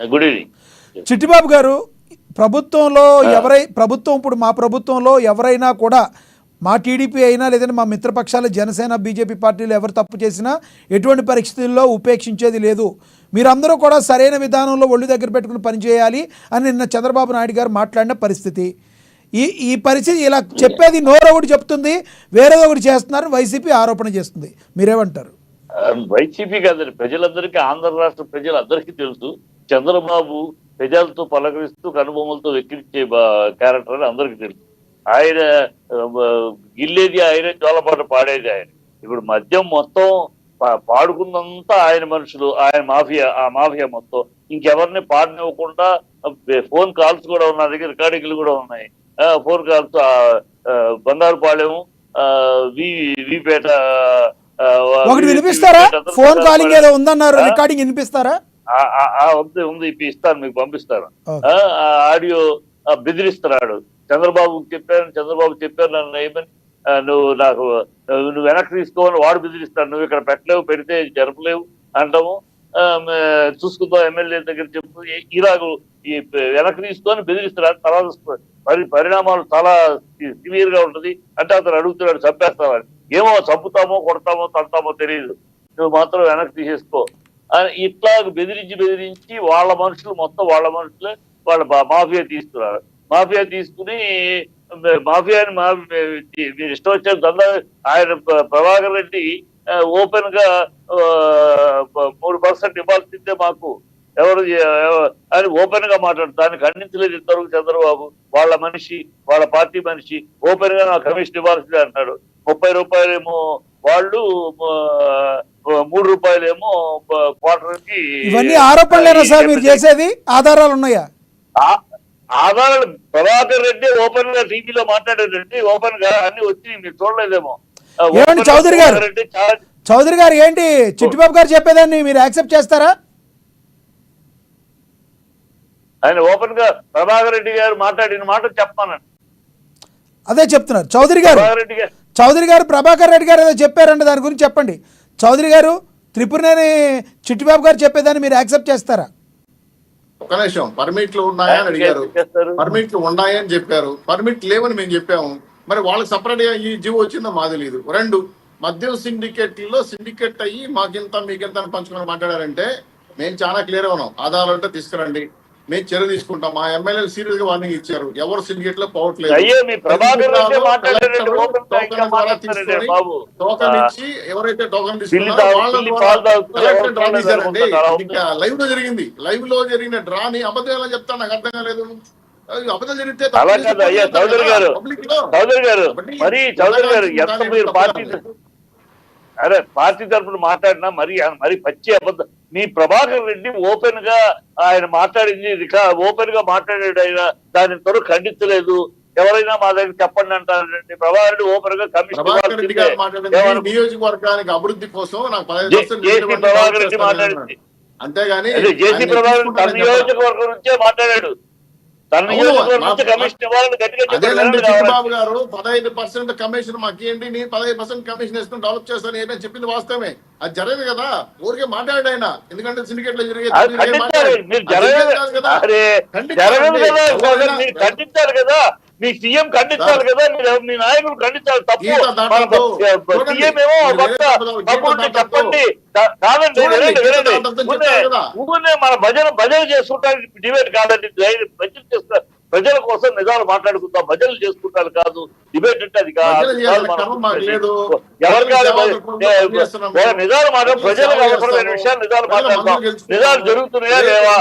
Good evening. Chittibabu గారు, ప్రభుత్వం ఇప్పుడు మా ప్రభుత్వంలో ఎవరైనా కూడా మా టీడీపీ అయినా లేదంటే మా మిత్రపక్షాలు జనసేన బీజేపీ పార్టీలు ఎవరు తప్పు చేసినా ఎటువంటి పరిస్థితుల్లో ఉపేక్షించేది లేదు, మీరందరూ కూడా సరైన విధానంలో ఒళ్ళు దగ్గర పెట్టుకుని పనిచేయాలి అని నిన్న చంద్రబాబు నాయుడు గారు మాట్లాడిన పరిస్థితి. ఈ పరిస్థితి ఇలా చెప్పేది నోరొకటి చెప్తుంది, వేరేది ఒకటి చేస్తున్నారని వైసీపీ ఆరోపణ చేస్తుంది. మీరేమంటారు? వైసీపీ కాదండి, ప్రజలందరికీ, ఆంధ్ర రాష్ట్ర ప్రజలందరికీ తెలుసు చంద్రబాబు ప్రజలతో పలకరిస్తూ కనుబొమ్మలతో వెక్కిరించే క్యారెక్టర్ అని అందరికీ తెలుసు. ఆయన గిల్లేది ఆయన, జోలపాట పాడేది ఆయన. ఇప్పుడు మద్యం మొత్తం పాడుకున్నంతా ఆయన మనుషులు, ఆయన మాఫియా, ఆ మాఫియా మొత్తం ఇంకెవరిని పాడనివ్వకుండా ఫోన్ కాల్స్ కూడా ఉన్న దగ్గర రికార్డింగ్లు కూడా ఉన్నాయి. ఫోన్ కాల్స్ బంగారుపాలెం, వీపేట ఒకటి వినిపిస్తారా? ఫోన్ కాలింగ్ ఏదో ఉందన్నారు, రికార్డింగ్ వినిపిస్తారా? ఉంది, ఇస్తాను, మీకు పంపిస్తాను. ఆడియో బెదిరిస్తున్నాడు. చంద్రబాబు చెప్పారు నన్ను ఏమని, నువ్వు వెనక్కి తీసుకోమని వాడు బెదిరిస్తాడు. నువ్వు ఇక్కడ పెట్టలేవు, పెడితే జరపలేవు అంటాము, చూసుకుందాం ఎమ్మెల్యే దగ్గర చెప్పు, ఇలాగ ఈ వెనక్కి తీసుకొని బెదిరిస్తున్నాడు. తర్వాత పరిణామాలు చాలా సివియర్ గా ఉంటది అంటే అతను అడుగుతున్నాడు చంపేస్తామని. ఏమో చంపుతామో కొడతామో తంతామో తెలియదు, నువ్వు మాత్రం వెనక్కి తీసేసుకో అని ఇట్లా బెదిరించి వాళ్ళ మనుషులు మొత్తం వాళ్ళ మనుషులే వాళ్ళ మాఫియా తీస్తున్నారు. మాఫియా తీసుకుని మాఫియాని మీరు ఇష్టం వచ్చిన దందా. ఆయన ప్రభాకర్ రెడ్డి ఓపెన్ గా 3% ఇవ్వాల్సిందే మాకు ఎవరు అని ఓపెన్ గా మాట్లాడు. దాన్ని ఖండించలేదు ఇంతవరకు చంద్రబాబు. వాళ్ళ మనిషి, వాళ్ళ పార్టీ మనిషి ఓపెన్ గా నాకు కమిషన్ ఇవ్వాల్సిందే అంటాడు. 30 రూపాయలేమో వాళ్ళు, 3 రూపాయలేమో క్వార్టర్కి. ఇవన్నీ ఆరోపణలేనా సార్ మీరు చేసేది? ఆధారాలు ఉన్నాయా? ఆధారాలు ప్రభాకర్ రెడ్డి ఓపెన్ గా టీవీలో మాట్లాడారండి, ఓపెన్ గా అన్ని వచ్చి మీరు చూడలేదేమో. చౌదరి గారు ఏంటి చిట్టిబాబు గారు చెప్పేదాన్ని మీరు యాక్సెప్ట్ చేస్తారా? ఆయన ఓపెన్ గా ప్రభాకర్ రెడ్డి గారు మాట్లాడిన మాట చెప్పానండి. అదే చెప్తున్నారు చౌదరి గారు ప్రభాకర్ రెడ్డి గారు ఏదో చెప్పారండి, దాని గురించి చెప్పండి. చౌదరి గారు, త్రిపురనేని చిట్టిబాబు గారు చెప్పేదాన్ని మీరు యాక్సెప్ట్ చేస్తారా? ఒక నిమిషం, పర్మిట్లు ఉన్నాయని అడిగారు, పర్మిట్లు ఉన్నాయని చెప్పారు, పర్మిట్ లేవని మేము చెప్పాము. మరి వాళ్ళకి సపరేట్ గా ఈ జీవో వచ్చిందో మాది లేదు. 2, మద్యం సిండికేట్లో సిండికేట్ అయ్యి మాకింత మీకింత అని పంచుకొని మాట్లాడారంటే మేము చాలా క్లియర్ గా ఉన్నాం. ఆధారాలు అంటే తీసుకురండి, మేము చర్య తీసుకుంటాం. మా ఎమ్మెల్యేలు సీరియస్ గా వార్నింగ్ ఇచ్చారు, ఎవరు సిండికేట్ లో పోవట్లేదు. టోకన్ ఇచ్చి ఎవరైతే టోకన్ తీసుకున్నారో వాళ్ళ డ్రా తీశారండి. ఇంకా లైవ్ లో జరిగింది, లైవ్ లో జరిగిన డ్రాని అబద్ధం ఎలా చెప్తాను నాకు అర్థం కాలేదు. అబద్ధం జరిగితే పార్టీ తరఫున మాట్లాడినా మరి పచ్చి అబద్ధం. మీ ప్రభాకర్ రెడ్డి ఓపెన్ గా ఆయన మాట్లాడింది ఓపెన్ గా మాట్లాడాడు, ఆయన దాని త్వరగా ఖండించలేదు. ఎవరైనా మా దగ్గర చెప్పండి అంటారండి. ప్రభాకర్ రెడ్డి ఓపెన్ గా కమిషన్ నియోజకవర్గానికి అభివృద్ధి కోసం ప్రభాకర్ రెడ్డి మాట్లాడింది, అంతేగాని జేసీ ప్రభాకర్ రెడ్డి తన నియోజకవర్గం నుంచే మాట్లాడాడు. చిట్టిబాబు గారు 15% కమిషన్ మాకు ఇవ్వండి, నేను 15% కమిషన్ ఇస్తాను, డెవలప్ చేస్తాను ఏమని చెప్పింది వాస్తవమే. అది జరగదు కదా, ఊరికే మాట్లాడాడు ఆయన. ఎందుకంటే సిండికేట్ లో ఖండించాలి కదా, మీ సీఎం ఖండించాలి కదా, మీ నాయకులు ఖండించాలి. తప్పు సీఎం ఏమో చెప్పండి కాదండి, ఊరినే మన భజన చేసుకుంటానికి డిబేట్ కాదండి. భజన చేస్తారు, ప్రజల కోసం నిజాలు మాట్లాడుకుంటాం, భజనలు చేసుకుంటారు కాదు. డిబేట్ అంటే అది కాదు. ఎవరు కాదు నిజాలు మాట్లాడు, ప్రజలకు అవసరమైన విషయాలు నిజాలు మాట్లాడతాం. నిజాలు జరుగుతున్నాయా లేవా?